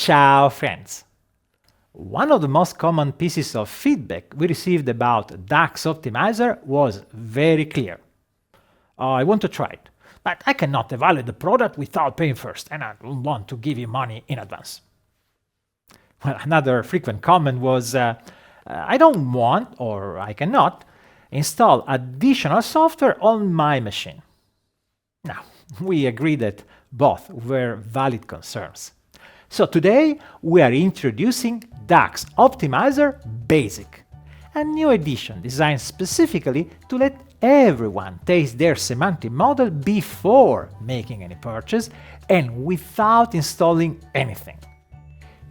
Ciao friends! One of the most common pieces of feedback we received about DAX Optimizer was very clear. I want to try it, but I cannot evaluate the product without paying first, and I don't want to give you money in advance. Well, another frequent comment was, I don't want, or I cannot, install additional software on my machine. Now, we agree that both were valid concerns. So today we are introducing DAX Optimizer Basic, a new edition designed specifically to let everyone taste their semantic model before making any purchase and without installing anything.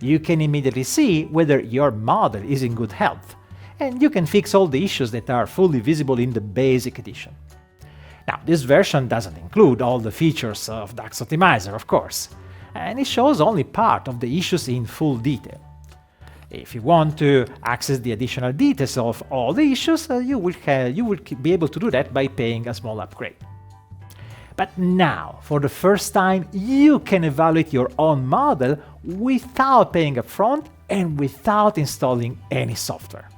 You can immediately see whether your model is in good health, and you can fix all the issues that are fully visible in the Basic edition. Now, this version doesn't include all the features of DAX Optimizer, of course, and it shows only part of the issues in full detail. If you want to access the additional details of all the issues, you will be able to do that by paying a small upgrade. But now, for the first time, you can evaluate your own model without paying upfront and without installing any software.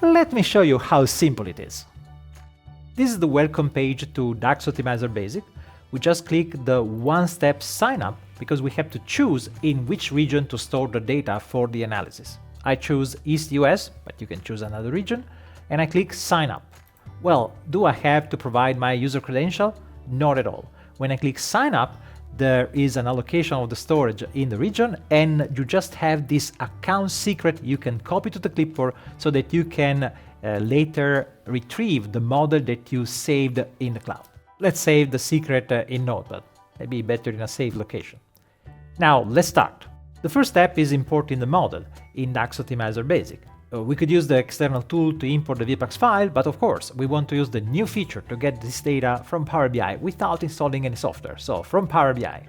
Let me show you how simple it is. This is the welcome page to DAX Optimizer Basic. We just click the one-step sign up because we have to choose in which region to store the data for the analysis. I choose East US, but you can choose another region, and I click sign up. Well, do I have to provide my user credential? Not at all. When I click sign up, there is an allocation of the storage in the region, and you just have this account secret you can copy to the clipboard so that you can later retrieve the model that you saved in the cloud. Let's save the secret in Notepad, maybe better in a safe location. Now let's start. The first step is importing the model in DAX Optimizer Basic. We could use the external tool to import the VPAX file, but of course we want to use the new feature to get this data from Power BI without installing any software, so from Power BI.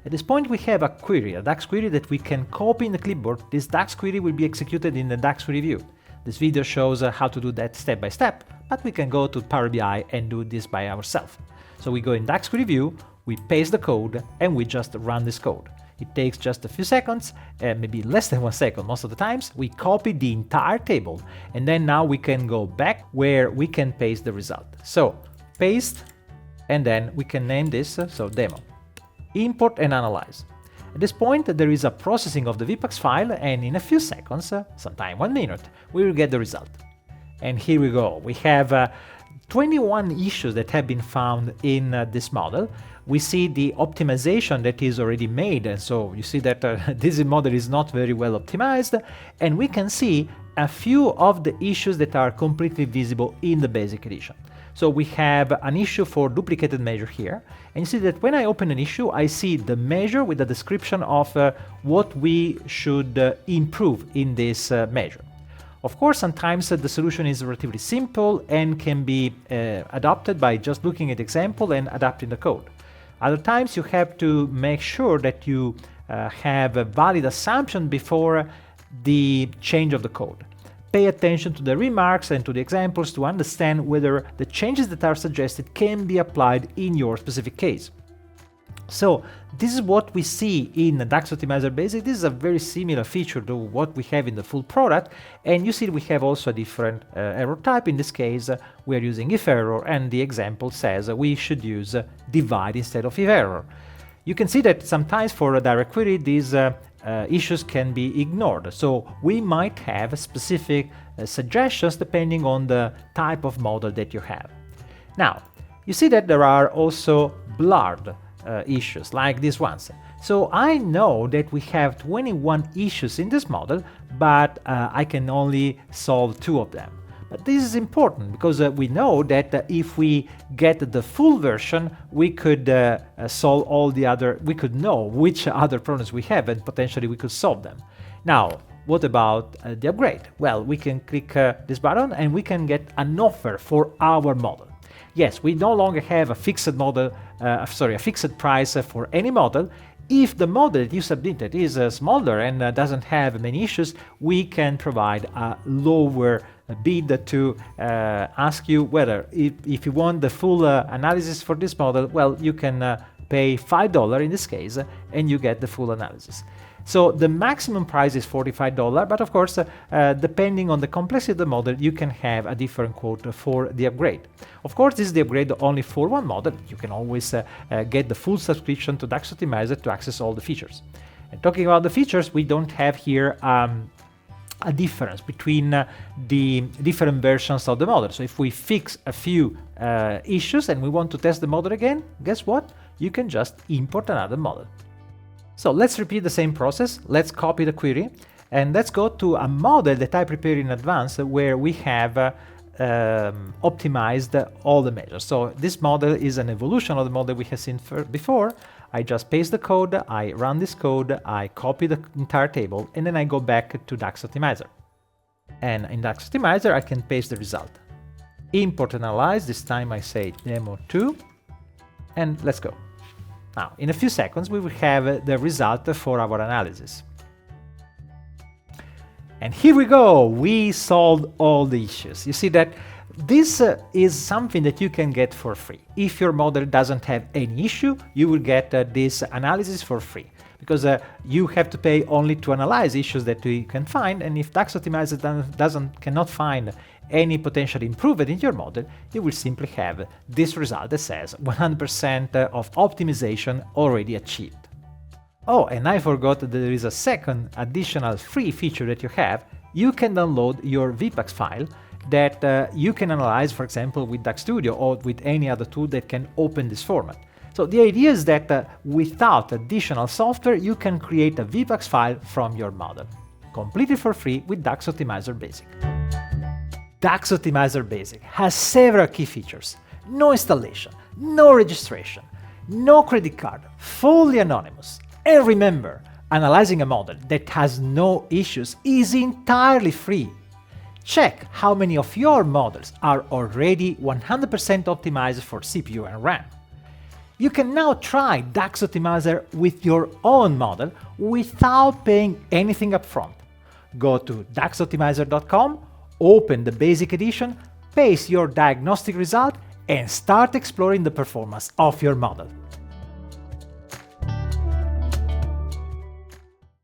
At this point we have a query, a DAX query that we can copy in the clipboard. This DAX query will be executed in the DAX query view. This video shows how to do that step by step, but we can go to Power BI and do this by ourselves. So we go in DAX query view, we paste the code, and we just run this code. It takes just a few seconds, maybe less than 1 second most of the times. We copy the entire table, and then now we can go back where we can paste the result. So paste, and then we can name this, so demo. Import and analyze. At this point, there is a processing of the VPAX file, and in a few seconds, sometime 1 minute, we will get the result. And here we go. We have 21 issues that have been found in this model. We see the optimization that is already made, and so you see that this model is not very well optimized, and we can see a few of the issues that are completely visible in the Basic edition. So we have an issue for duplicated measure here, and you see that when I open an issue, I see the measure with a description of what we should improve in this measure. Of course, sometimes the solution is relatively simple and can be adopted by just looking at the example and adapting the code. Other times you have to make sure that you have a valid assumption before the change of the code. Pay attention to the remarks and to the examples to understand whether the changes that are suggested can be applied in your specific case. So this is what we see in the DAX Optimizer Basic. This is a very similar feature to what we have in the full product, and you see we have also a different error type. In this case, we are using if error, and the example says we should use divide instead of if error. You can see that sometimes for a direct query, these issues can be ignored. So we might have specific suggestions depending on the type of model that you have. Now, you see that there are also blurred issues like these ones. So I know that we have 21 issues in this model, but I can only solve 2 of them. But this is important because we know that if we get the full version, we could solve all the other, we could know which other problems we have and potentially we could solve them. Now, what about the upgrade? Well, we can click this button and we can get an offer for our model. Yes, we no longer have a fixed model, a fixed price for any model. If the model that you submitted is smaller and doesn't have many issues, we can provide a lower bid to ask you whether, if you want the full analysis for this model, well, you can pay $5 in this case, and you get the full analysis. So the maximum price is $45, but of course, depending on the complexity of the model, you can have a different quote for the upgrade. Of course, this is the upgrade only for one model. You can always get the full subscription to DAX Optimizer to access all the features. And talking about the features, we don't have here a difference between the different versions of the model. So if we fix a few issues and we want to test the model again, guess what? You can just import another model. So let's repeat the same process. Let's copy the query and let's go to a model that I prepared in advance where we have optimized all the measures. So this model is an evolution of the model we have seen before. I just paste the code, I run this code, I copy the entire table, and then I go back to DAX Optimizer. And in DAX Optimizer, I can paste the result. Import and analyze, this time I say demo2, and let's go. Now, in a few seconds, we will have the result for our analysis. And here we go, we solved all the issues. You see that this is something that you can get for free. If your model doesn't have any issue, you will get this analysis for free, because you have to pay only to analyze issues that you can find, and if DAX Optimizer cannot find any potential improvement in your model, you will simply have this result that says 100% of optimization already achieved. Oh, and I forgot that there is a second additional free feature that you have. You can download your VPAX file that you can analyze, for example, with DAX Studio or with any other tool that can open this format. So the idea is that without additional software, you can create a VPAX file from your model, completely for free with DAX Optimizer Basic. DAX Optimizer Basic has several key features: no installation, no registration, no credit card, fully anonymous. And remember, analyzing a model that has no issues is entirely free. Check how many of your models are already 100% optimized for CPU and RAM. You can now try DAX Optimizer with your own model without paying anything upfront. Go to daxoptimizer.com, open the Basic Edition, paste your diagnostic result, and start exploring the performance of your model.